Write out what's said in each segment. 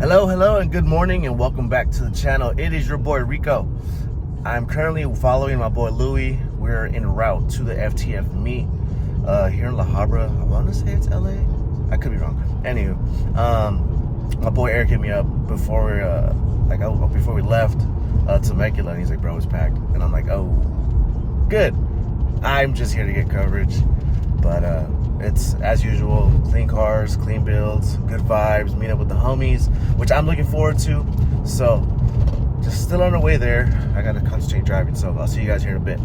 Hello, and good morning, and welcome back to the channel. It is your boy Rico. I'm currently following my boy Louie. We're en route to the FTF meet here in La Habra. I want to say it's LA. I could be wrong. Anywho, my boy Eric hit me up before we left Temecula, and he's like, "Bro, it's packed," and I'm like, "Oh, good. I'm just here to get coverage." But it's, as usual, clean cars, clean builds, good vibes, meet up with the homies, which I'm looking forward to. So, just still on the way there. I gotta concentrate driving, so I'll see you guys here in a bit.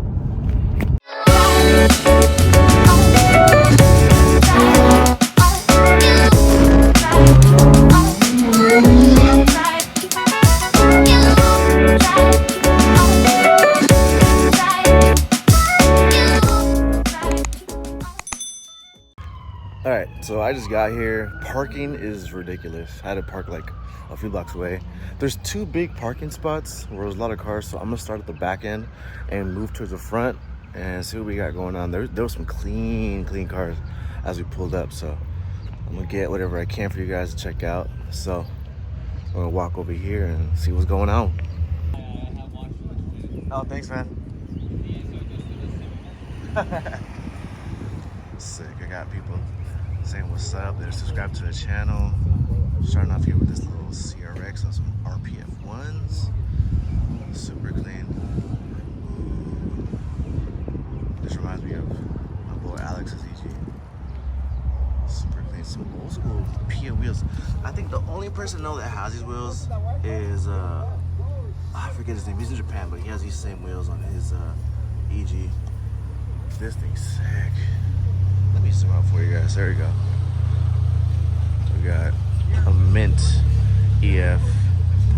Alright, so I just got here. Parking is ridiculous. I had to park like a few blocks away. There's two big parking spots where there's a lot of cars, so I'm gonna start at the back end and move towards the front and see what we got going on. There was some clean cars as we pulled up, so I'm gonna get whatever I can for you guys to check out. So I'm gonna walk over here and see what's going on. Oh, thanks, man. Sick. I got people saying what's up. They're subscribed to the channel. Starting off here with this little CRX on some RPF ones. Super clean. Ooh. This reminds me of my boy Alex's EG. Super clean. Some old school Pia wheels. I think the only person I know that has these wheels is I forget his name. He's in Japan, but he has these same wheels on his EG. This thing's sick. Let me zoom out for you guys. There we go. We got a mint EF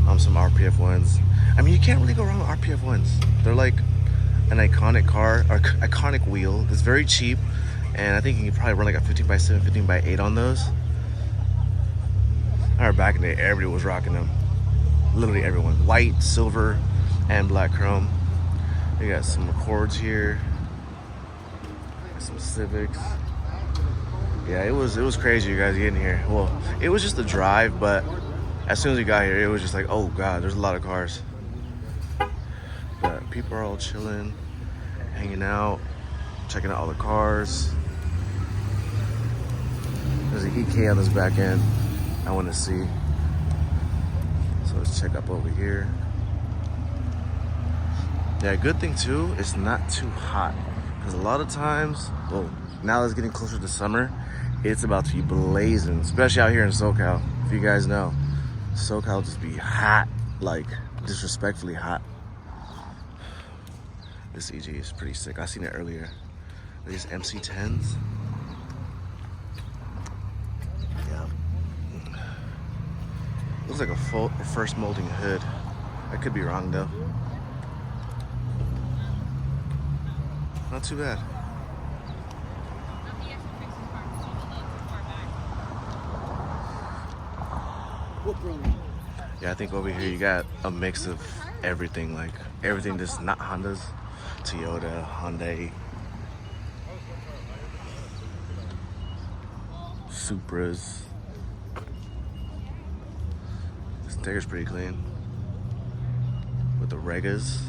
on some RPF ones. I mean, you can't really go wrong with RPF ones. They're like an iconic car, or iconic wheel. It's very cheap, and I think you can probably run like a 15x7, 15x8 on those. I remember back in the day, everybody was rocking them. Literally everyone. White, silver, and black chrome. We got some Accords here. Some Civics. Yeah, it was crazy, you guys, getting here. Well, it was just the drive, but as soon as we got here, it was just like, oh god, there's a lot of cars. But people are all chilling, hanging out, checking out all the cars. There's an EK on this back end I want to see. So let's check up over here. Yeah, good thing too, it's not too hot. Because a lot of times, well, now that it's getting closer to summer, it's about to be blazing, especially out here in SoCal. If you guys know, SoCal just be hot, like disrespectfully hot. This EG is pretty sick. I seen it earlier. These MC10s. Yeah. Looks like a full first molding hood. I could be wrong though. Not too bad. Yeah, I think over here you got a mix of everything, like everything that's not Hondas. Toyota, Hyundai, Supras. This interior's pretty clean. With the Regas.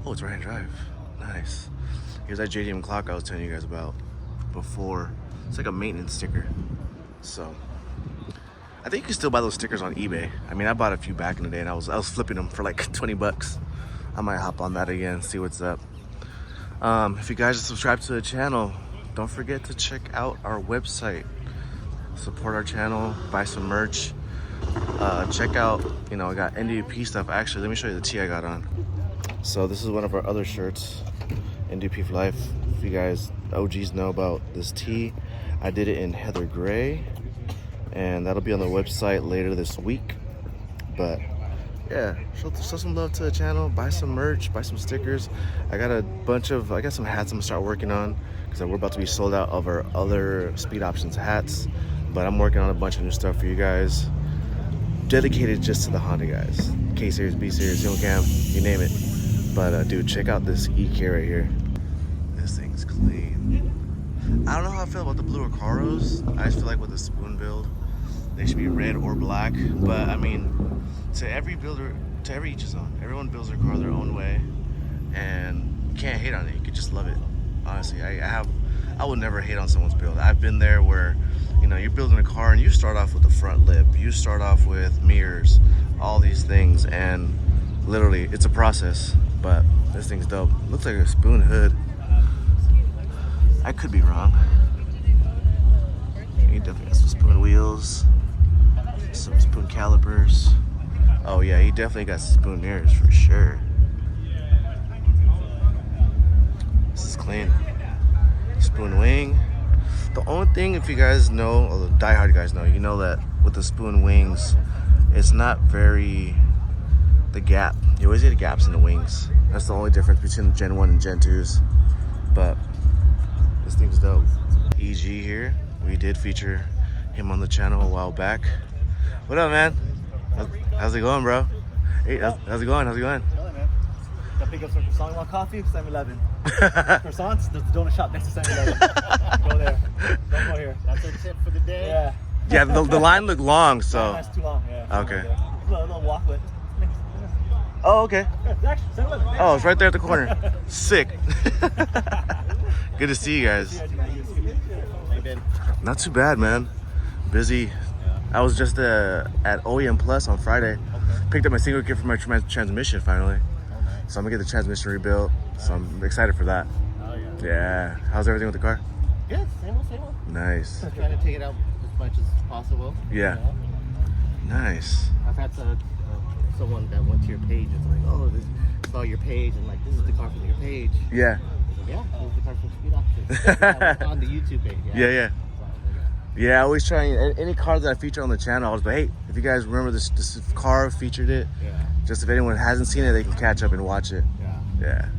Oh, it's right-hand drive. Nice. Here's that JDM clock I was telling you guys about before. It's like a maintenance sticker. So I think you can still buy those stickers on eBay. I mean, I bought a few back in the day, and I was flipping them for like 20 bucks. I might hop on that again, see what's up. If you guys are subscribed to the channel, don't forget to check out our website. Support our channel, buy some merch. Check out, I got NDP stuff. Actually, let me show you the tee I got on. So this is one of our other shirts, NDP for life. If you guys OGs know about this tee, I did it in heather gray, and that'll be on the website later this week. But yeah, show some love to the channel, buy some merch, buy some stickers. I got some hats I'm gonna start working on, because we're about to be sold out of our other Speed Options hats, but I'm working on a bunch of new stuff for you guys, dedicated just to the Honda guys. K series, B series, single cam, you name it. But dude, check out this EK right here. This thing's clean. I don't know how I feel about the blue Recaros. I just feel like with the spoon build, they should be red or black. But I mean, to every builder, to every each his own. Everyone builds their car their own way, and you can't hate on it. You could just love it. Honestly, I would never hate on someone's build. I've been there where, you know, you're building a car and you start off with the front lip, you start off with mirrors, all these things, and literally it's a process. But this thing's dope. Looks like a spoon hood. I could be wrong. He definitely got some spoon wheels, some spoon calipers. Oh yeah, he definitely got spoon mirrors for sure. This is clean. Spoon wing. The only thing, if you guys know, or the diehard guys know, you know that with the spoon wings, it's not very, the gap. You always get gaps in the wings. That's the only difference between Gen 1 and Gen 2s. But this thing's dope. EG here. We did feature him on the channel a while back. What up, man? How's it going, bro? Hey, how's it going? How's it going? Hello, man. Got pick up some croissant. Want coffee? 7-Eleven. Croissants? There's a donut shop next to 7-Eleven. Go there. Don't go here. That's a tip for the day. Yeah. Yeah, the line looked long, so. That's too long, yeah. Okay. A little walkway. Oh, okay. Yeah, actually, 7-Eleven. Oh, it's right there at the corner. Sick. Good to see you guys. How you been? Not too bad, man. Busy. I was just at OEM Plus on Friday. Okay. Picked up my single kit for my transmission finally. Oh, nice. So I'm gonna get the transmission rebuilt. So I'm excited for that. Oh, yeah. Yeah. How's everything with the car? Good. Same old, same old. Nice. Trying to take it out as much as possible. Yeah. You know? Nice. I've had someone that went to your page and was like, oh, this saw your page and like, this is the car from your page. Yeah. Yeah, this is the car from Speed Option. On the YouTube page. Yeah. Yeah, I always try, any car that I feature on the channel, I was like, hey, if you guys remember this car featured it, Yeah. just if anyone hasn't seen it, they can catch up and watch it. Yeah. Yeah.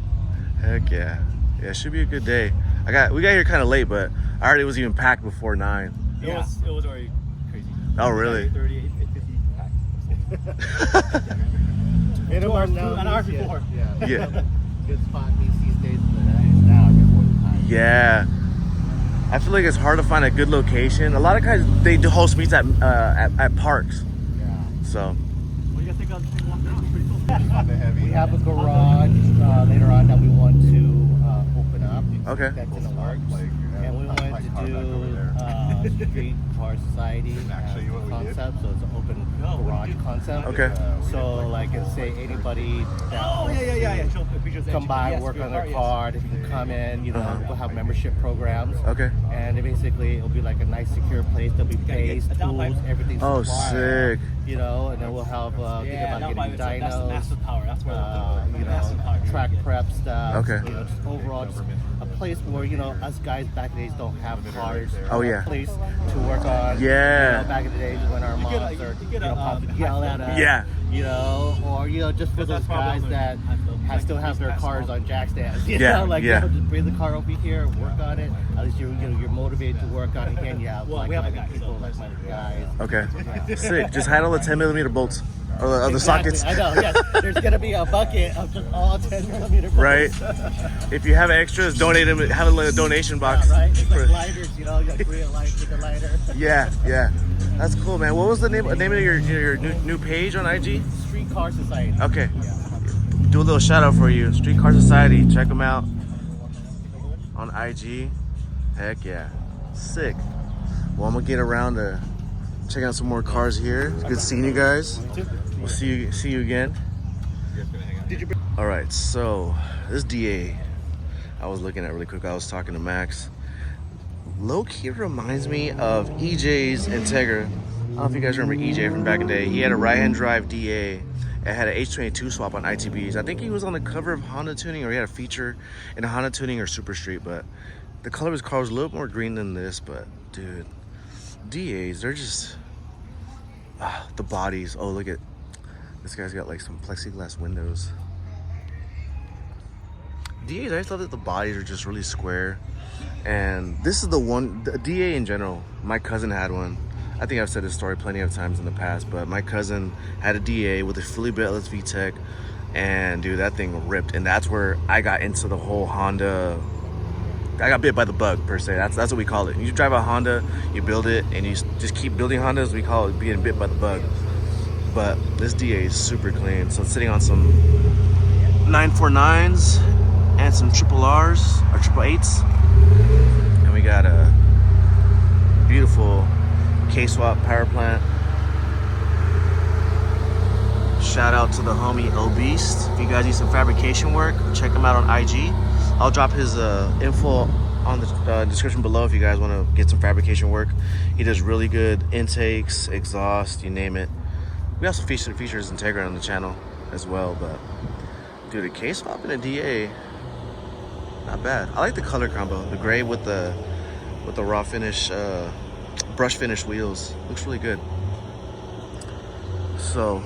Heck yeah. Yeah, it should be a good day. We got here kind of late, but I already was even packed before 9. It was already crazy. Oh, really? 38, 50 packed. An hour before. Yeah. Good spot these days, but it's an hour before the time. Yeah. I feel like it's hard to find a good location. A lot of guys, they do host meets at parks. Yeah. So. What do you guys think of the walk now? It's pretty cool. We have a garage later on that we want to open up. Okay. That's in the works. And we wanted to do street car society concept, so it's an open garage concept. Okay. So like, let's say anybody that come by, work on their car, they can come in, you know, we'll have membership programs. Okay. And basically it'll be like a nice secure place. There'll be base, tools, everything's Oh, supplied, sick. you know, and then we'll have think about getting dynos, that's the massive power. That's where you know, track prep stuff. Okay. You know, just overall just a place where, you know, us guys back in the days don't have cars. Oh, yeah. A place to work on. Yeah. You know, back in the days when our moms are, you know, probably yell at us. Yeah. You know, or, you know, just for those guys that still have their cars on jack stands. You Yeah, know, like, yeah. you know, just bring the car over here, work on it. At least you're motivated to work on it. And you have like-minded people, like-minded guys. Okay. Sick. Just hide all the 10mm bolts. Or the sockets. I know, yes. There's going to be a bucket of just all 10mm bolts. Right. If you have extras, donate them. Have a donation box. Yeah, right? It's like lighters, you know, you got to create a light with a lighter. Yeah. That's cool, man. What was the name of your new page on IG? Street Car Society. Okay. Do a little shout out for you. Street Car Society. Check them out on IG. Heck yeah. Sick. Well, I'm going to get around to check out some more cars here. It's good seeing you guys. We'll see you again. All right, so this DA I was looking at really quick. I was talking to Max. Low-key reminds me of EJ's Integra. I don't know if you guys remember EJ from back in the day. He had a right-hand drive DA. It had an H22 swap on ITBs. I think he was on the cover of Honda Tuning, or he had a feature in a Honda Tuning or Super Street, but the color of his car was a little more green than this. But dude, DAs, they're just the bodies. Oh, look at this guy's got like some plexiglass windows. DAs, I thought that the bodies are just really square. And this is the DA in general. My cousin had one. I think I've said this story plenty of times in the past, but my cousin had a DA with a fully built VTEC, and dude, that thing ripped. And that's where I got into the whole Honda I got bit by the bug per se. That's what we call it. You drive a Honda, you build it, and you just keep building Hondas. We call it being bit by the bug. But this DA is super clean. So it's sitting on some 949s and some triple R's or triple 8s, and we got a beautiful K-swap power plant. Shout out to the homie Obese. If you guys need some fabrication work, check him out on IG. I'll drop his info on the description below if you guys want to get some fabrication work. He does really good intakes, exhaust, you name it. We also features Integra on the channel as well, but dude, a K-swap and a DA, not bad. I like the color combo, the gray with the raw finish, brush finish wheels. Looks really good. So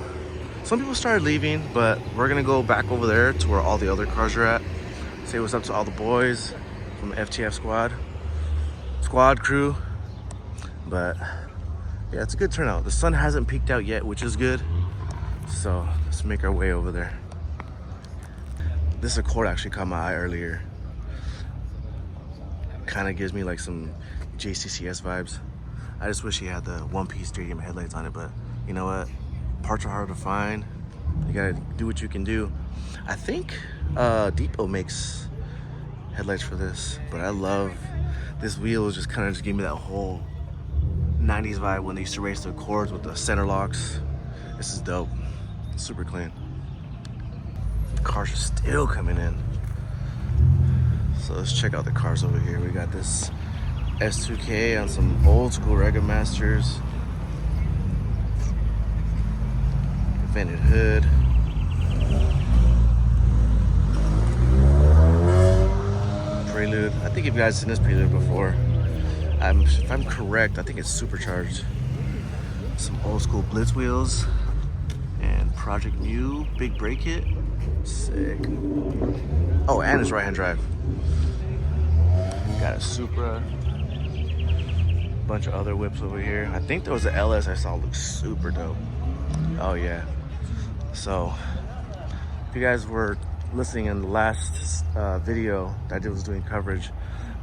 some people started leaving, but we're gonna go back over there to where all the other cars are at. Say what's up to all the boys from the FTF squad crew. But yeah, it's a good turnout. The sun hasn't peaked out yet, which is good. So let's make our way over there. This Accord actually caught my eye earlier. Kind of gives me like some JCCS vibes. I just wish he had the one-piece stadium headlights on it, but you know what? Parts are hard to find. You gotta do what you can do. I think Depot makes headlights for this, but I love this wheel. Just kind of just gave me that whole 90s vibe when they used to race the Accords with the center locks. This is dope. Super clean. The cars are still coming in. So let's check out the cars over here. We got this S2K on some old school Rega Masters. Vented hood. Prelude. I think you guys seen this Prelude before. If I'm correct, I think it's supercharged. Some old school Blitz wheels and Project Mu big brake kit. Sick. Oh, and it's right-hand drive. Got a Supra. Bunch of other whips over here. I think there was an LS I saw looks super dope. Oh yeah. So if you guys were listening in the last video that I was doing coverage,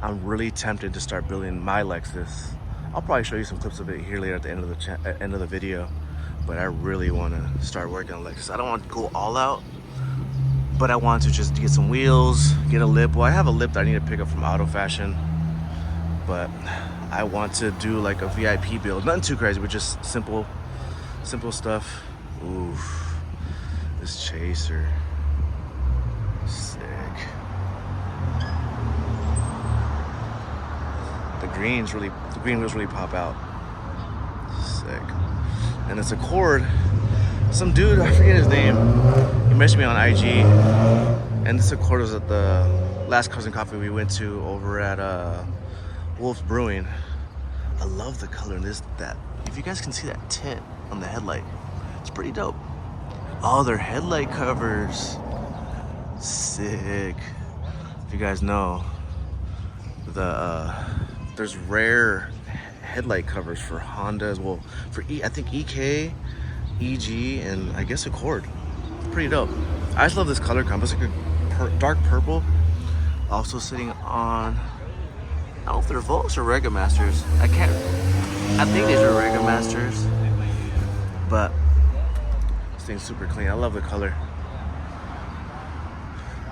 I'm really tempted to start building my Lexus. I'll probably show you some clips of it here later at the end of the video, but I really want to start working on Lexus. I don't want to go all out, but I want to just get some wheels, get a lip. Well, I have a lip that I need to pick up from Auto Fashion, but I want to do like a VIP build. Nothing too crazy, but just simple stuff. Oof, this Chaser, sick. The green wheels really pop out. Sick. And this Accord, some dude, I forget his name, he messaged me on IG, and this Accord was at the last Cars and Coffee we went to over at Wolf's Brewing. I love the color in that. If you guys can see that tint on the headlight, it's pretty dope. Oh, their headlight covers, sick. If you guys know, there's rare headlight covers for Hondas. Well, for I think EK, EG, and I guess Accord. Pretty dope. I just love this color combo. It's like a dark purple. Also sitting on, I don't know if they're Volks or Rega Masters. I think these are Rega Masters, but this thing's super clean. I love the color.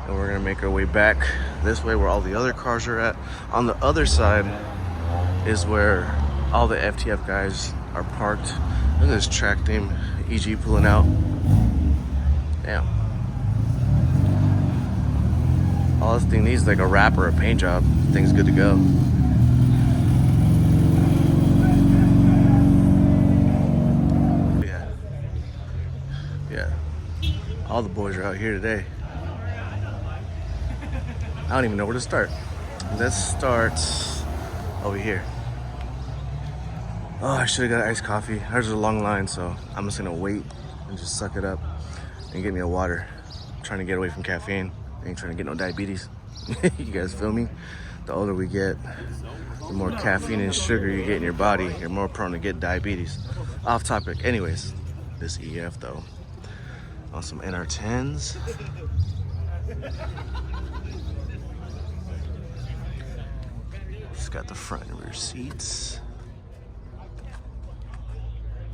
And we're gonna make our way back this way where all the other cars are at. On the other side is where all the FTF guys are parked. Look at this track team, EG pulling out. Damn. All this thing needs like a wrap or a paint job. Thing's good to go. Yeah. All the boys are out here today. I don't even know where to start. Let's start over here. Oh, I should have got iced coffee. There's a long line, so I'm just gonna wait and just suck it up and get me a water. I'm trying to get away from caffeine. I ain't trying to get no diabetes. You guys feel me? The older we get, the more caffeine and sugar you get in your body, you're more prone to get diabetes. Off topic. Anyways, this EF though, on some NR10s. It's got the front and rear seats.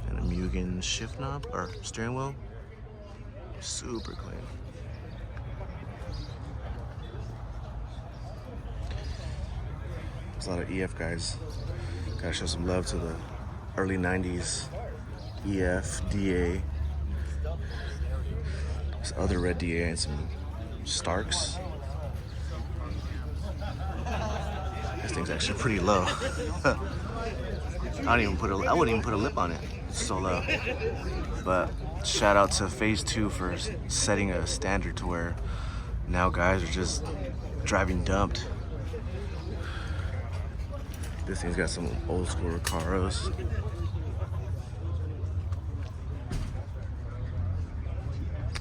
And a Mugen shift knob, or steering wheel. Super clean. There's a lot of EF guys. Gotta show some love to the early 90s EF, DA. There's other red DA and some Starks. This thing's actually pretty low. I wouldn't even put a lip on it. It's so low. But shout out to Phase 2 for setting a standard to where now guys are just driving dumped. This thing's got some old school Recaros.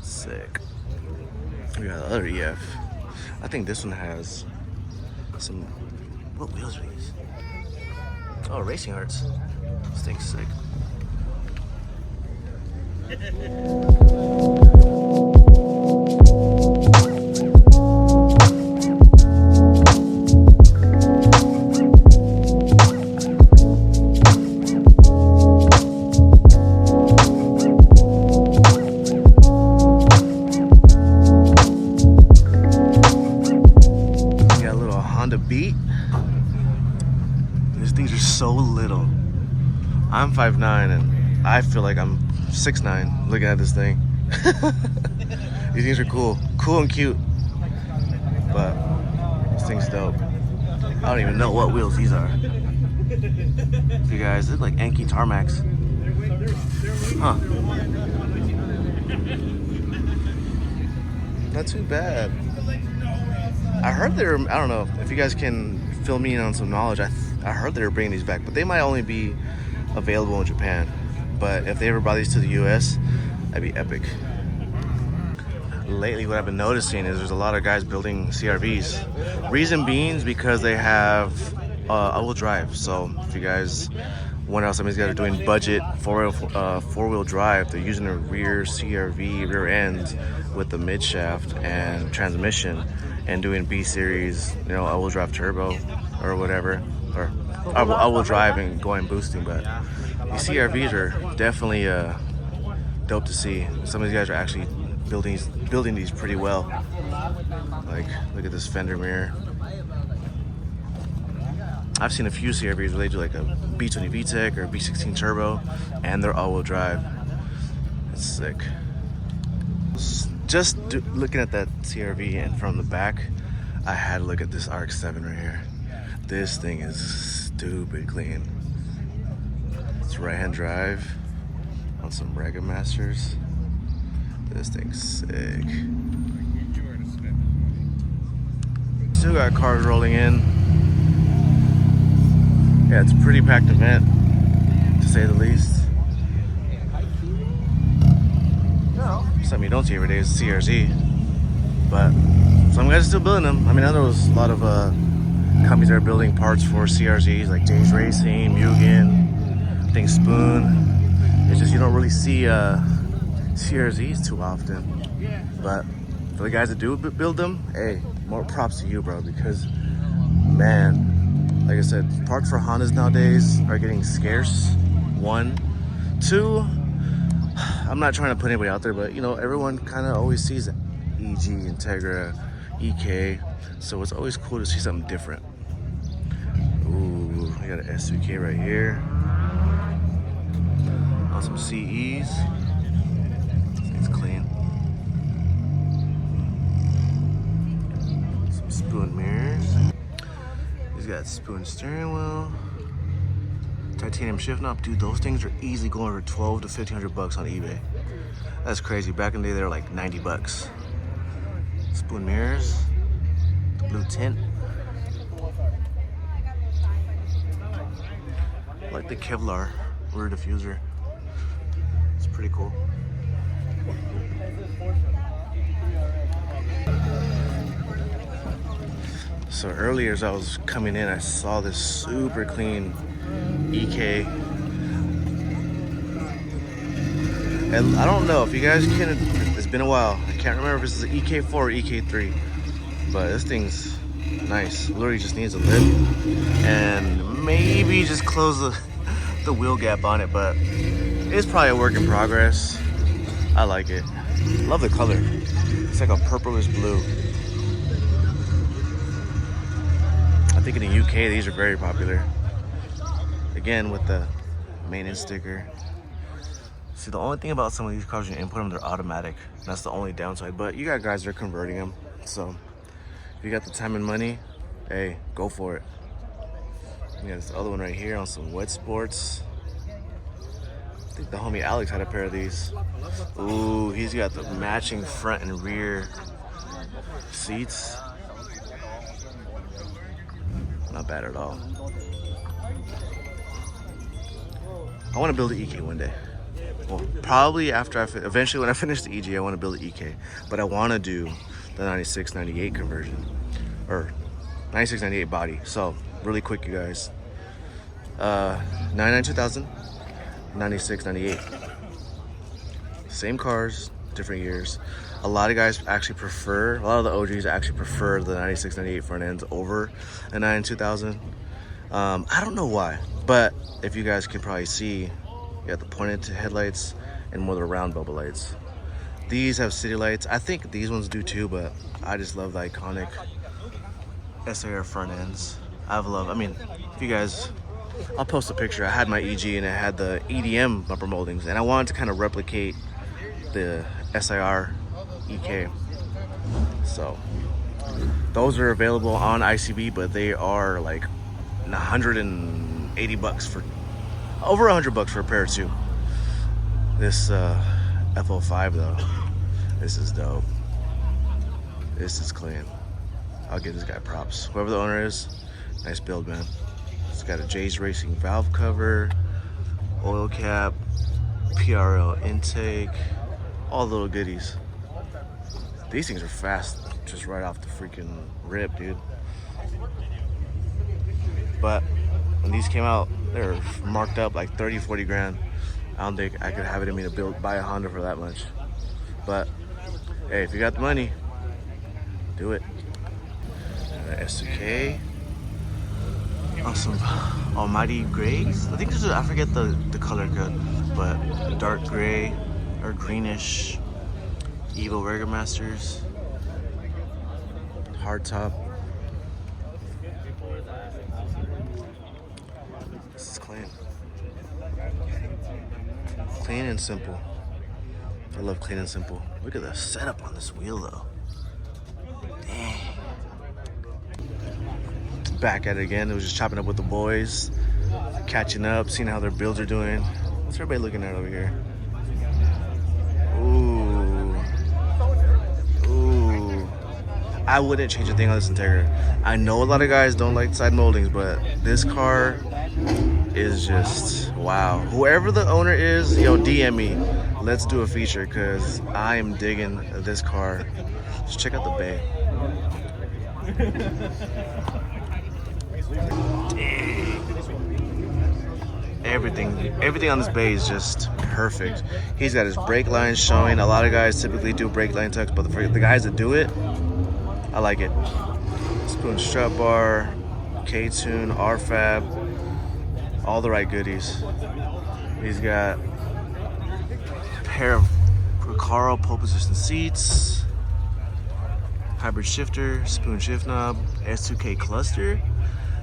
Sick. We got the other EF. I think this one has some. What wheels are these? Oh, racing hearts. This thing's sick. Beat. These things are so little. I'm 5'9" and I feel like I'm 6'9" looking at this thing. These things are cool and cute, but this thing's dope. I don't even know what wheels these are. You guys, look like Enki Tarmacs. Huh. Not too bad. I heard they were, I don't know if you guys can fill me in on some knowledge. I heard they were bringing these back, but they might only be available in Japan. But if they ever brought these to the US, that'd be epic. Lately, what I've been noticing is there's a lot of guys building CRVs. Reason being is because they have all-wheel drive. So if you guys wonder how some of these guys are doing budget four-wheel drive, they're using a rear CRV, rear ends with the mid shaft and transmission, and doing B series, you know, all-wheel drive turbo or whatever, or all-wheel drive and going boosting. But these CRVs are definitely dope to see. Some of these guys are actually building these pretty well. Like, look at this fender mirror. I've seen a few CRVs where they do like a B20 VTEC or B16 turbo, and they're all-wheel drive. It's sick. Just looking at that CRV and from the back, I had to look at this RX-7 right here. This thing is stupid clean. It's right-hand drive on some Rega Masters. This thing's sick. Still got cars rolling in. Yeah, it's a pretty packed event, to say the least. Something you don't see every day is CRZ, but some guys are still building them. I mean, I know there's a lot of companies that are building parts for CRZs, like James Racing, Mugen, I think Spoon. It's just you don't really see CRZs too often. But for the guys that do build them, hey, more props to you, bro, because, man, like I said, parts for Hondas nowadays are getting scarce, 1. 2, I'm not trying to put anybody out there, but you know, everyone kind of always sees EG, Integra, EK, so it's always cool to see something different. Ooh, we got an SVK right here. On some CEs. This thing's clean. Some Spoon mirrors. He's got Spoon steering wheel. Titanium shift knob. Dude, those things are easily going for 12 to 1500 bucks on eBay. That's crazy. Back in the day, they were like 90 bucks. Spoon mirrors. The blue tint. I like the Kevlar rear diffuser. It's pretty cool. So earlier as I was coming in, I saw this super clean EK. And I don't know if you guys can, it's been a while. I can't remember if this is an EK4 or EK3, but this thing's Nice. Literally just needs a lip and maybe just close the wheel gap on it, but it's probably a work in progress. I like it. Love the color. It's like a purplish blue. I think in the UK these are very popular. Again with the maintenance sticker. See, the only thing about some of these cars, you input them, they're automatic. That's the only downside. But you got guys that are converting them. So if you got the time and money, hey, go for it. You got this other one right here on some wet sports. I think the homie Alex had a pair of these. Ooh, he's got the matching front and rear seats. Not bad at all. I want to build an EK one day. Well, probably after eventually when I finish the EG, I want to build an EK. But I want to do the 96, 98 conversion. Or 96, 98 body. So, really quick, you guys. 99 2000, 96, 98. Same cars, different years. A lot of guys actually prefer, a lot of the OGs actually prefer the 96, 98 front ends over a 99 2000. I don't know why, but if you guys can probably see, you got the pointed headlights and more of the round bubble lights. These have city lights. I think these ones do too, but I just love the iconic SAR front ends. I mean, if you guys, I'll post a picture. I had my EG and it had the EDM bumper moldings, and I wanted to kind of replicate the SIR EK. So those are available on ICB, but they are like $180 for over $100 for a pair too. This F05 though, this is dope. This is clean. I'll give this guy props. Whoever the owner is, nice build, man. It's got a J's Racing valve cover, oil cap, PRL intake, all the little goodies. These things are fast, just right off the freaking rip, dude. But when these came out, they were marked up like 30, 40 grand. I don't think I could have it in me to buy a Honda for that much. But hey, if you got the money, do it. S2K. Awesome. Almighty Grays. I think I forget the color code, but dark gray or greenish Evo Regular Masters. Hard top. This is clean. Clean and simple. I love clean and simple. Look at the setup on this wheel though. Dang. Back at it again. It was just chopping up with the boys, catching up, seeing how their builds are doing. What's everybody looking at over here? Ooh. Ooh. I wouldn't change a thing on this Integra. I know a lot of guys don't like side moldings, but this car is just wow. Whoever the owner is, yo, DM me. Let's do a feature because I am digging this car. Just check out the bay. Everything on this bay is just perfect. He's got his brake lines showing. A lot of guys typically do brake line tucks, but for the guys that do it, I like it. Spoon strut bar, K-tune, R-Fab, all the right goodies. He's got a pair of Recaro pole position seats, hybrid shifter, spoon shift knob, S2K cluster.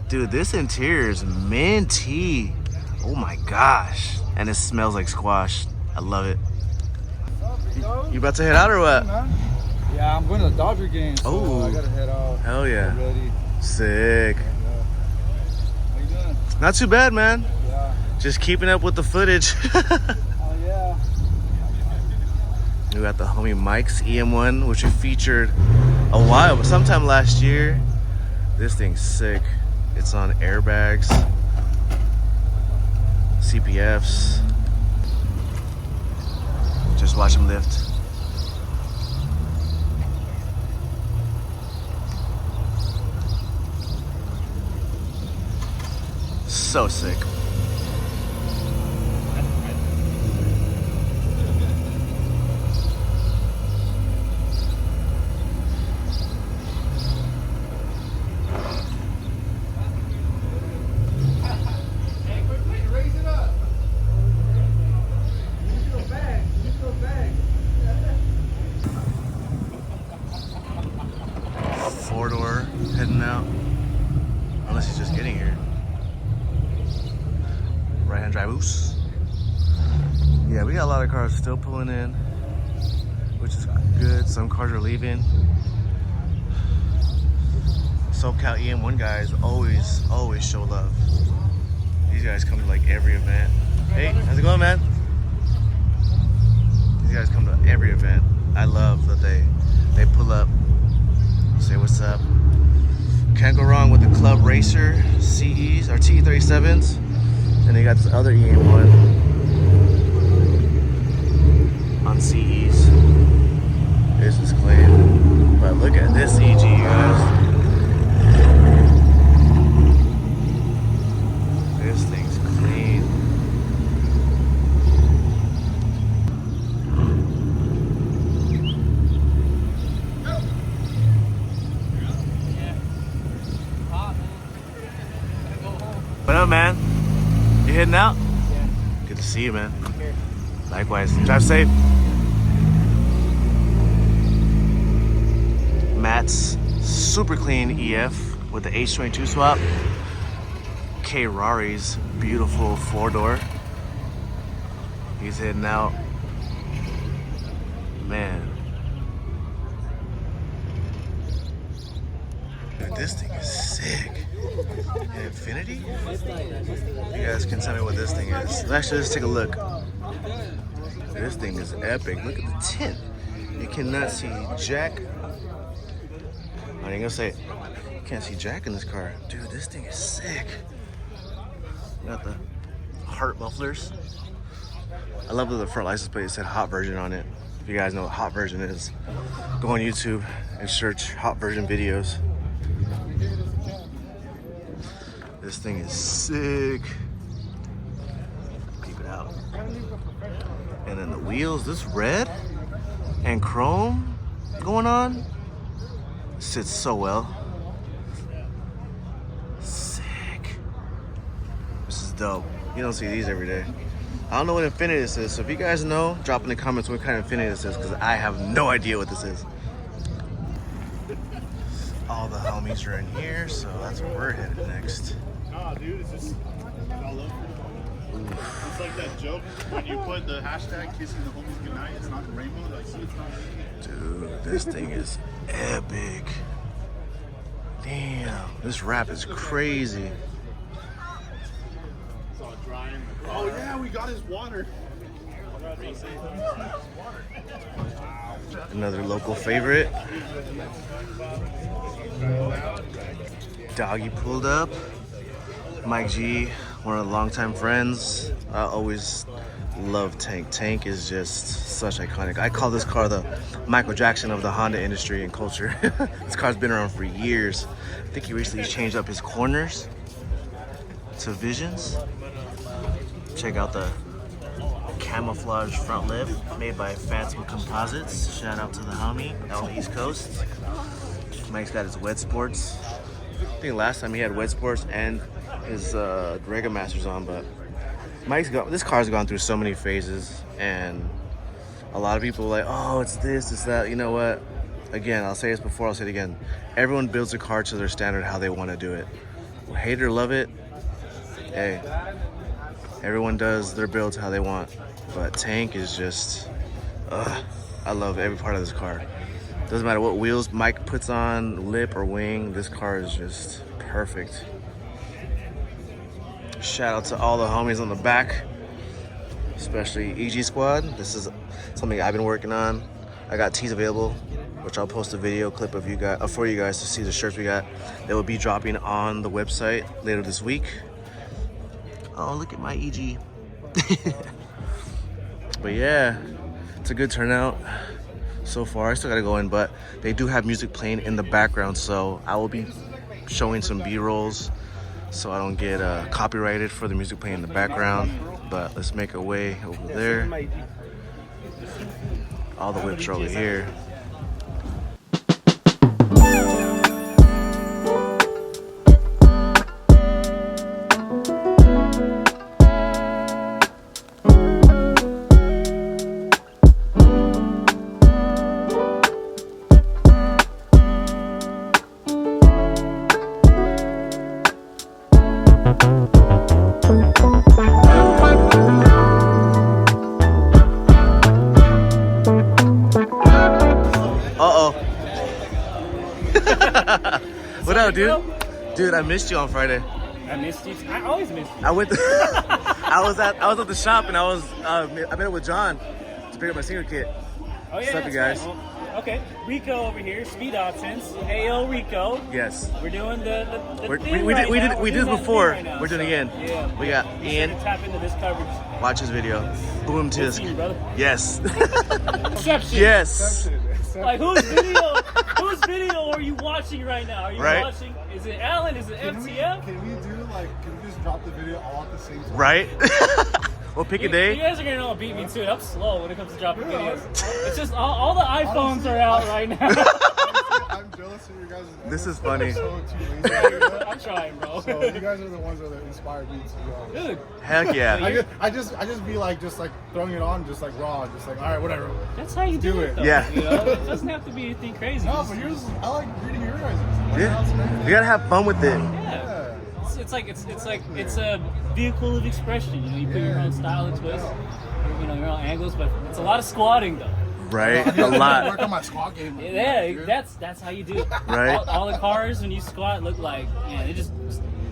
Dude, this interior is minty. Oh my gosh. And it smells like squash. I love it. You about to head out or what? Yeah, I'm going to the Dodger game, so I gotta head out. Hell yeah. Ready. Sick. How you doing? Not too bad, man. Yeah. Just keeping up with the footage. Oh yeah. We got the homie Mike's EM1, which we featured a while, but sometime last year. This thing's sick. It's on airbags, CPFs. Just watch him lift. So sick. cars still pulling in, which is good. Some cars are leaving. SoCal EM1 guys always show love. These guys come to like every event. Hey, how's it going, man? These guys come to every event. I love that they pull up, say what's up. Can't go wrong with the Club Racer CEs or T37s. And they got this other EM1 on CEs. This is clean. But look at this EG, you guys. This thing's clean. What up, man? You heading out? Yeah. Good to see you, man. Here. Likewise. Drive safe. Matt's super clean EF with the H22 swap. K Rari's beautiful 4-door. He's heading out. Man. Dude, this thing is sick. An Infinity? You guys can tell me what this thing is. Actually, let's take a look. This thing is epic. Look at the tint. You cannot see jack. I ain't gonna say it. You can't see jack in this car. Dude, this thing is sick. Got the heart mufflers. I love that the front license plate said hot version on it. If you guys know what hot version is, go on YouTube and search hot version videos. This thing is sick. Peep it out. And then the wheels, this red and chrome going on sits so well. Sick. This is dope. You don't see these every day. I don't know what Infinity this is, so if you guys know, drop in the comments what kind of Infinity this is, because I have no idea what this is. All the homies are in here, so that's where we're headed next. Nah, dude, it's just all over. It's like that joke when you put the hashtag kissing the homies goodnight, it's not the rainbow, like, see, it's not raining. Dude, this thing is epic. Damn, this wrap is crazy. It's all dry. Oh, yeah, we got his water. Another local favorite. Doggy pulled up. Mike G, one of the longtime friends. I always love Tank. Tank is just such iconic. I call this car the Michael Jackson of the Honda industry and culture. This car's been around for years. I think he recently changed up his corners to Visions. Check out the camouflage front lip made by Phantom Composites. Shout out to the homie out on the East Coast. Mike's got his wet sports. I think last time he had wet sports and his Rega Masters on, but this car's gone through so many phases, and a lot of people are like, oh, it's this, it's that. You know what? Again, I'll say this before, I'll say it again. Everyone builds a car to their standard, how they want to do it. Hate it or love it, hey, everyone does their builds how they want. But Tank is just, I love every part of this car. Doesn't matter what wheels Mike puts on, lip or wing, this car is just perfect. Shout out to all the homies on the back, especially EG Squad. This is something I've been working on. I got tees available, which I'll post a video clip of you guys for you guys to see the shirts we got. They will be dropping on the website later this week. Oh, look at my EG. But yeah, it's a good turnout so far. I still gotta go in, but they do have music playing in the background, so I will be showing some B-rolls so I don't get copyrighted for the music playing in the background. But let's make our way over there. All the whips are over here. What up, dude? Dude, I missed you on Friday. I missed you. I always miss you. I went. I was at the shop and I met up with John to pick up my singer kit. Oh yeah, What's up, that's you guys? right. Well, okay, Rico over here, Speed Options. Ayo, Rico. Yes. We're doing the thing We right now. did We're this doing that before. thing right now, We're doing it again. Yeah. We got Be sure Ian. to tap into this coverage. Watch his video. Boom Good tisk. seeing you, brother. Yes. Exception. Yes. Like whose video are you watching right now? Are you Right. watching? Is it Alan? Is it FTF? Can we just drop the video all at the same time? Right. We'll pick a You day. guys are gonna know beat me too. I'm slow when it comes to dropping videos. It's just all the iPhones are out right now. I'm jealous of you guys. This is funny. So too lazy. I'm trying, bro. So you guys are the ones that inspired me to. Dude, Heck yeah. I just be like throwing it on just like raw, just like all right, whatever. that's how you do it. Though, Yeah. You know? It doesn't have to be anything crazy. No, Just- but yours, I like reading your guys'. Yeah. You gotta have fun with it. yeah. It's a vehicle of expression. You know, you put your own style and twist. You know, your own angles, but it's a lot of squatting though. Right. A Work lot. on my squat game. Yeah, that's how you do it. Right. All the cars when you squat look like, it just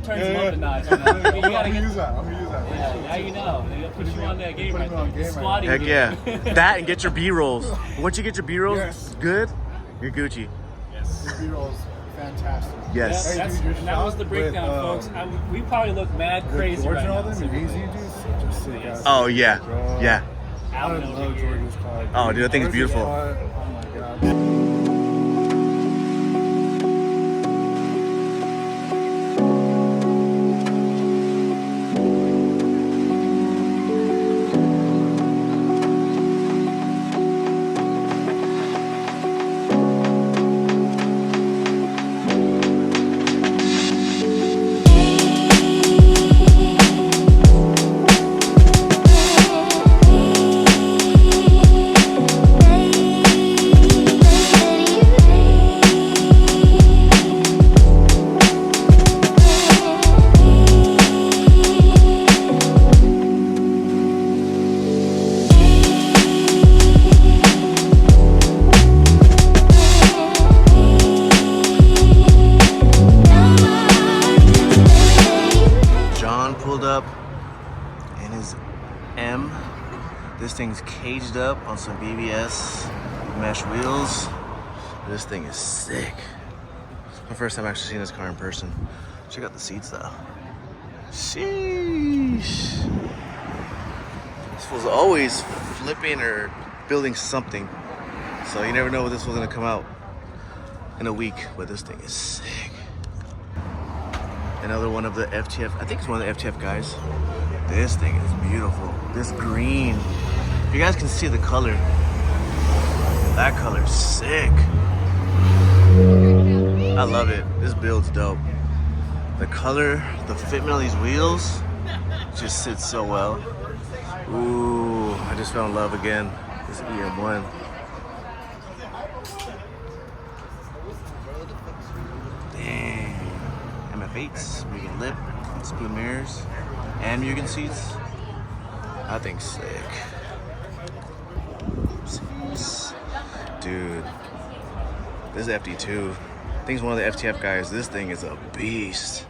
turns them up a notch. You know? You I'm gotta gonna get. use that. I'm gonna use that. Yeah, now you know. They put you on that game Put right me on there. game right Squatting. Heck game. yeah. That and get your B-rolls. Once you get your B-rolls Yes. good, you're Gucci. Your B-roll's fantastic. Yes. Hey, That's, dude, your and that was the shot breakdown, with, folks. We probably look mad crazy George right and all now. them, and Easy, dude, such a sick ass. Oh yeah. Yeah. I Alvin over love here. George's car. Oh, dude, that thing's George's beautiful. car, oh my god. John pulled up in his M. This thing's caged up on some BBS mesh wheels. This thing is sick. It's my first time actually seeing this car in person. Check out the seats though. Sheesh. This was always flipping or building something. So you never know what this was gonna come out in a week, but this thing is sick. Another one of the FTF, I think it's one of the FTF guys. This thing is beautiful. This green. You guys can see the color. That color's sick. I love it. This build's dope. The color, the fitment of these wheels just sits so well. Ooh, I just fell in love again. This EM1. Dang. MF8s, Mugen lip, spoon mirrors, and Mugen seats. That thing's sick. Dude, this is FD2. I think it's one of the FTF guys. This thing is a beast.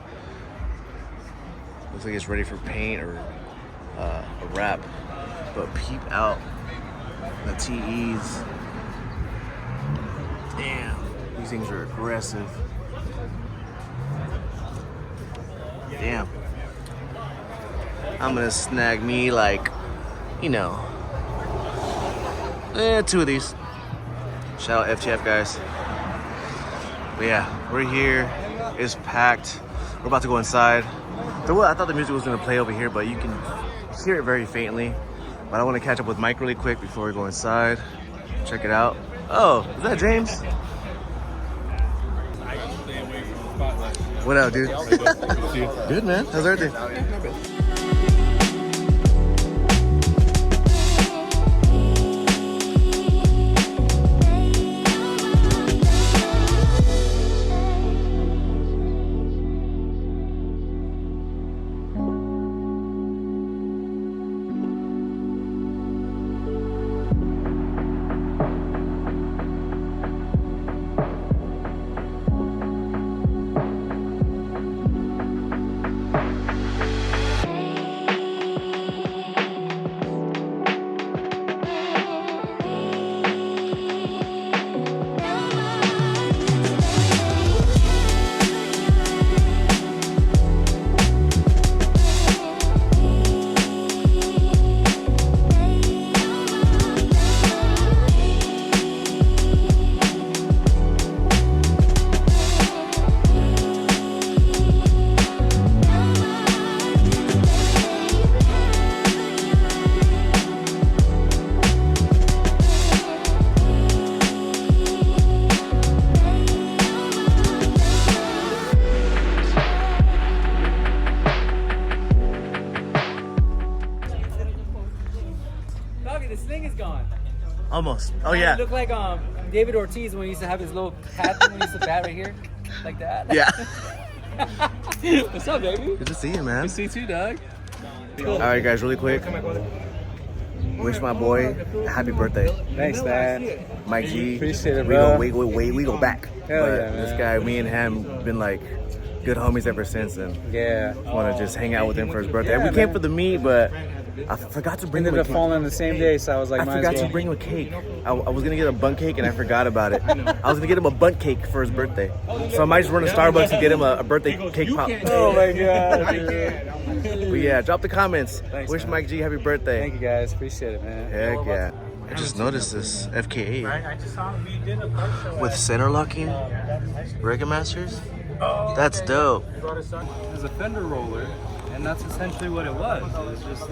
Looks like it's ready for paint or a wrap. But peep out the TEs. Damn, these things are aggressive. Damn. I'm gonna snag me like, you know, 2 of these. Shout out FTF guys. But yeah, we're here. It's packed. We're about to go inside. I thought the music was gonna play over here, but you can hear it very faintly. But I want to catch up with Mike really quick before we go inside. Check it out. Oh, is that James? What up, dude? Good, man. How's everything? Almost. Oh You yeah. look like David Ortiz when he used to have his little pad thing when he used to bat right here, like that. Yeah. What's up, baby? Good to see you, man. Good to see you too, dog. All right, guys, really quick. Wish my boy a happy birthday. Thanks, man. Mike G. Appreciate it, We bro. we go back. Hell But yeah, man. this guy, me and him, been like good homies ever since, and Yeah. want to just hang out with him for his birthday. Yeah, we came man. for the meet, but I forgot to bring him Ended a up cake. falling the same day, so I was like, I might forgot as to well. bring him a cake. I was gonna get a bundt cake and I forgot about it. I was gonna get him a bundt cake for his birthday, so I might just run to Starbucks and get him a birthday cake pop. Oh my god. But yeah, drop the comments. Thanks, Wish man. Mike G happy birthday. Thank you guys, appreciate it, man. Heck yeah. I just noticed this FK8 with center locking Rega Masters. That's dope. It was a fender roller, and that's essentially what it was. It was just,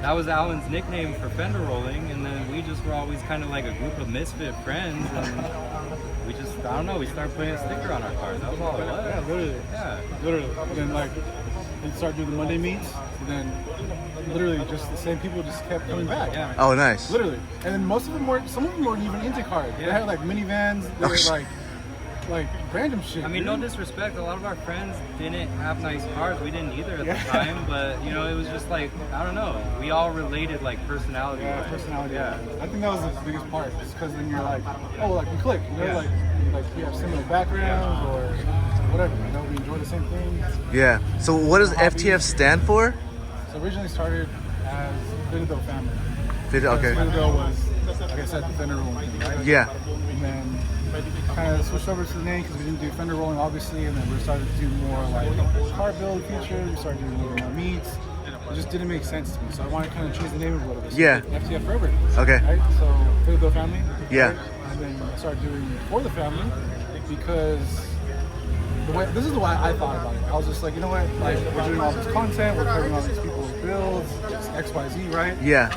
that was Alan's nickname for fender rolling, and then we just were always kind of like a group of misfit friends, and we just, I don't know, we started putting a sticker on our cars. That was all it was. Yeah, literally. Yeah. Literally. And then like we started doing the Monday meets, and then literally just the same people just kept coming back. Yeah. Oh, nice. Literally. And then most of them weren't. Some of them weren't even into cars. They Yeah. had like minivans. They were like random shit. I mean, no dude. disrespect, a lot of our friends didn't have nice cars. We didn't either at Yeah. the time, but you know, it was just like, I don't know, we all related like personality. Yeah, personality. Yeah. I think that was the biggest part, just because then you're like, oh, like we click, you know, Yeah. like we have similar backgrounds or whatever, you know, we enjoy the same thing. Yeah. So what does FTF stand for? So originally started as Citadel family. Okay. Citadel was, like I said, the fender rolling thing, right? Yeah. And then kind of switched over to the name because we didn't do fender rolling, obviously, and then we started to do more like car build features. We started doing a little more meets. It just didn't make sense to me, so I wanted to kind of change the name of what it was. Yeah. FTF forever. Okay. Right? So Citadel family. Yeah. Right? And then I started doing for the family because this is the way I thought about it. I was just like, you know what? Like we're doing all this content, we're covering all these people's builds, it's XYZ, right? Yeah.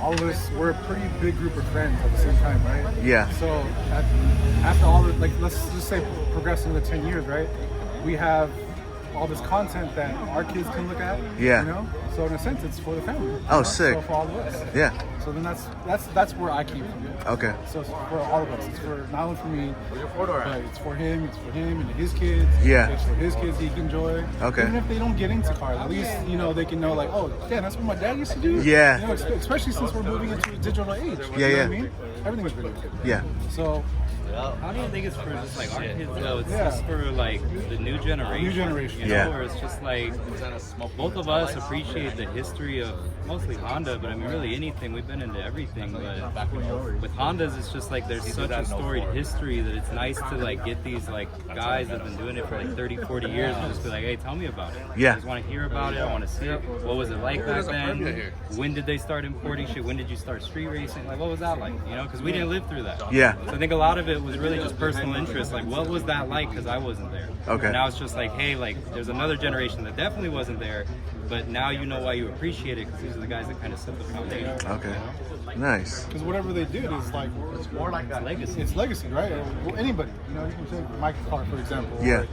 All of us, we're a pretty big group of friends at the same time, right? Yeah. So after all the, like, let's just say progressing the 10 years, right? We have all this content that our kids can look at. Yeah. You know? So in a sense, it's for the family. Oh, you know? sick. So for all of us. Yeah. So then that's where I came from. Okay. So it's for all of us. It's for not only for me, but it's for him and his kids. Yeah. It's for his kids he can enjoy. Okay. Even if they don't get into cars, at least you know they can know like, oh, damn, that's what my dad used to do. Yeah. You know, especially since we're moving into a digital age. Yeah, You know yeah. what I mean? Everything's video. Yeah. So I don't even think it's for just like our kids though. It's Yeah. just for like the new generation. New generation. You know, Yeah. where it's just like both of us appreciate the history of mostly Honda, but I mean really anything. We've been into everything, but with Hondas, it's just like there's such a storied history that it's nice to like get these like guys that have been doing it for like 30, 40 years and just be like, hey, tell me about it. Yeah. I just want to hear about it. I want to see it. What was it like back then? When did they start importing shit? When did you start street racing? Like, what was that like? You know, because we didn't live through that. Yeah. So I think a lot of it was really just personal interest. Like, what was that like? Because I wasn't there. Okay. Now it's just like, hey, like, there's another generation that definitely wasn't there, but now you know why you appreciate it because these are the guys that kind of set the foundation. Okay. Nice. because whatever they did is like It's legacy. it's legacy, right? Well, anybody, you know, you can take Mike's car for example. or, Yeah.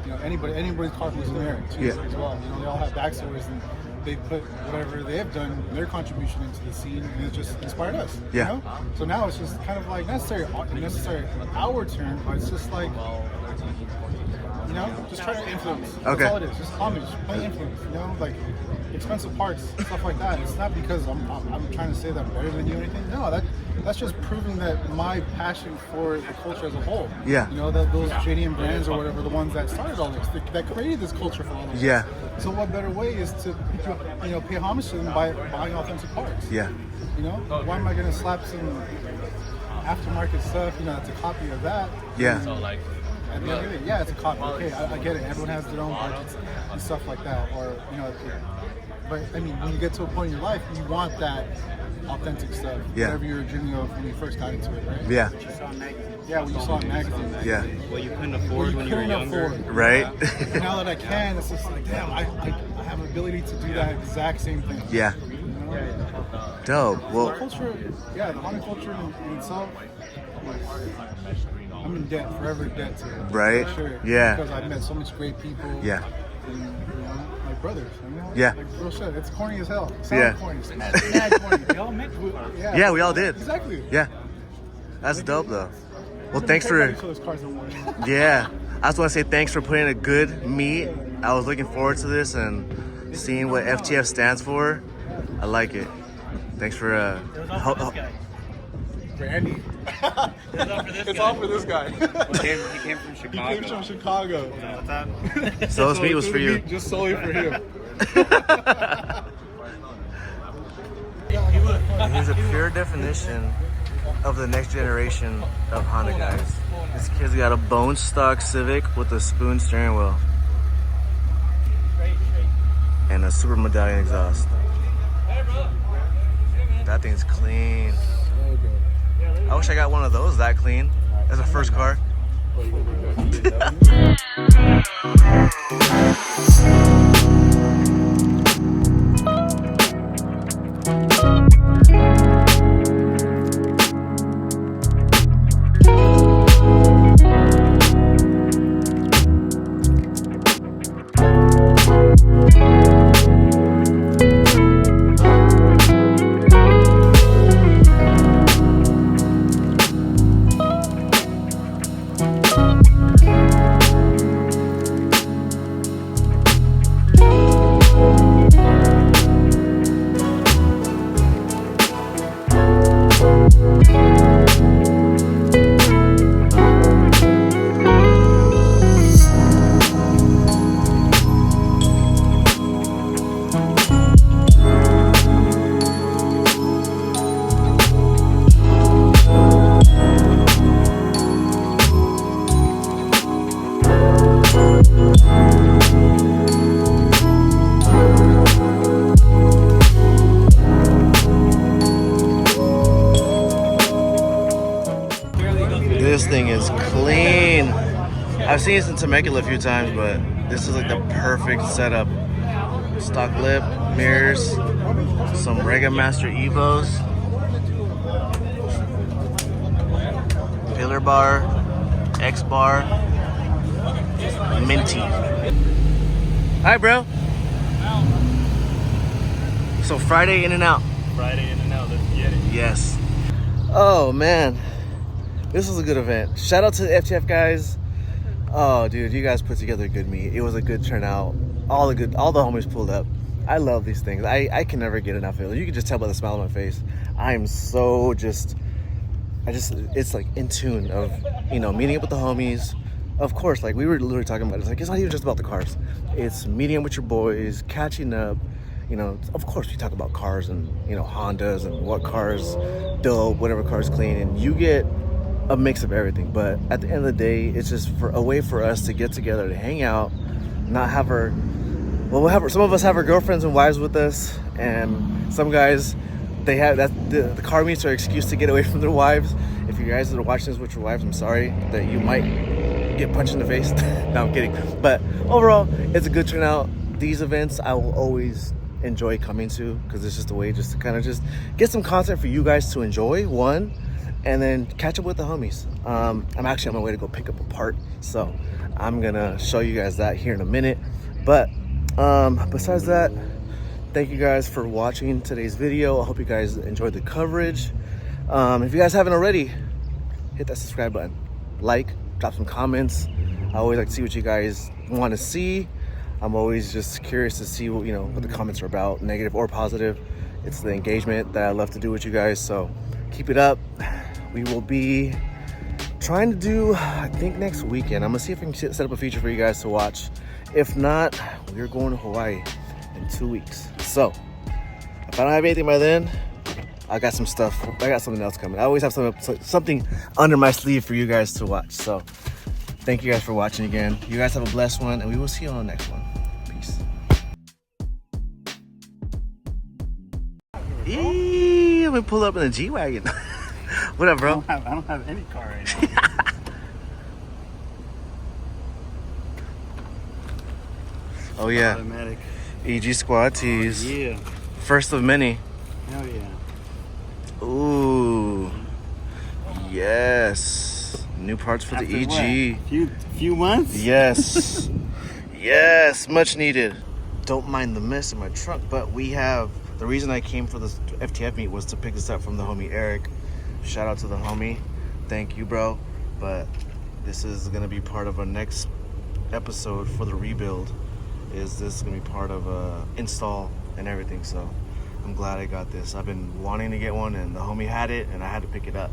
you know, anybody's car who's in there too, Yeah. as well. You know, they all have backstories and they put whatever they have done, their contribution into the scene, and it just inspired us. Yeah. You know? So now it's just kind of like necessary our turn, but it's just like. You know, just trying to influence. Okay. That's all it is. Just homage, plain influence. You know, like expensive parts, stuff like that. It's not because I'm trying to say that I'm better than you or anything. No, that's just proving that my passion for the culture as a whole. Yeah. You know, that those JDM brands or whatever, the ones that started all this, that created this culture for all of us. Yeah. So what better way is to, you know, pay homage to them by buying authentic parts. Yeah. You know, why am I gonna slap some aftermarket stuff? You know, that's a copy of that. Yeah. At the end of the day, yeah, it's a copy. Okay, I get it. Everyone has their own budgets and stuff like that. Or, you know, but I mean, when you get to a point in your life, you want that authentic stuff. Yeah. Whatever you were dreaming of when you first got into it, right? Yeah. Yeah, when you saw it in magazines. Yeah. What you couldn't afford when you were couldn't younger. afford. Right? And now that I can, it's just like, damn, I have the ability to do that exact same thing. Yeah. You know? Dope. The Well, culture, yeah, the Honda culture in itself, I'm in debt, forever in debt to it. Right? For sure. Yeah. Because I've met so much great people. Yeah. And, you know, like brothers. I mean, Yeah. Like real shit. It's corny as hell. It sounds Yeah. corny. It's mad corny. We all make Yeah. Yeah, we all did. Exactly. Yeah. That's dope though. Well, We thanks don't care for. about each other's cars no more. Yeah. I just want to say thanks for putting a good meet. I was looking forward to this and seeing what FTF stands for. I like it. Thanks for It was all for this guy. Randy. It was all for this It's guy. all for this guy. He came from He Chicago. came from Chicago. What's up? So this meet was for you. Just solely for him. He's a pure definition of the next generation of Honda guys. This kid's got a bone stock Civic with a spoon steering wheel and a super medallion exhaust. That thing's clean. I wish I got one of those that clean as a first car. This thing is clean. I've seen this in Temecula a few times, but this is like the perfect setup. Stock lip, mirrors, some Rega Master Evos, pillar bar, X bar, minty. Hi, bro. So Friday in and out. Friday in and out. Let's get it. Yes. Oh man, this was a good event. Shout out to the FTF guys. Oh dude, you guys put together a good meet. It was a good turnout. All the homies pulled up. I love these things. I can never get enough of it. You can just tell by the smile on my face. I'm so it's like in tune of, you know, meeting up with the homies. Of course, like we were literally talking about it. It's like, it's not even just about the cars. It's meeting up with your boys, catching up. You know, of course we talk about cars and, you know, Hondas and what cars dope, whatever car's clean, and you get a mix of everything. But at the end of the day, it's just a way for us to get together, to hang out, not have some of us have our girlfriends and wives with us, and some guys, they have the car meets are an excuse to get away from their wives. If you guys are watching this with your wives, I'm sorry that you might get punched in the face. No, I'm kidding. But overall, it's a good turnout. These events I will always enjoy coming to, because it's just a way just to kind of just get some content for you guys to enjoy, one, and then catch up with the homies. I'm actually on my way to go pick up a part, so I'm gonna show you guys that here in a minute. But besides that, thank you guys for watching today's video. I hope you guys enjoyed the coverage. If you guys haven't already, hit that subscribe button, like, drop some comments. I always like to see what you guys want to see. I'm always just curious to see what, you know, what the comments are about, negative or positive. It's the engagement that I love to do with you guys, so keep it up. We will be trying to do, I think, next weekend. I'm gonna see if I can set up a feature for you guys to watch. If not, we're going to Hawaii in 2 weeks. So if I don't have anything by then, I got some stuff. I got something else coming. I always have something under my sleeve for you guys to watch. So thank you guys for watching again. You guys have a blessed one, and we will see you on the next one. Peace. Eee, I'm gonna pull up in a G-Wagon. What up, bro? I don't have any car right now. Oh yeah, Automatic. EG Squad tees. Yeah. First of many. Hell yeah. Ooh. Yes. New parts for After the EG. what? Few months? Yes. Yes, much needed. don't mind the mess in my trunk. But we have, the reason I came for this FTF meet was to pick this up from the homie Eric. Shout out to the homie. Thank you, bro. But this is gonna be part of a next episode for the rebuild. Is this gonna be part of a install and everything? So I'm glad I got this. I've been wanting to get one, and the homie had it, and I had to pick it up.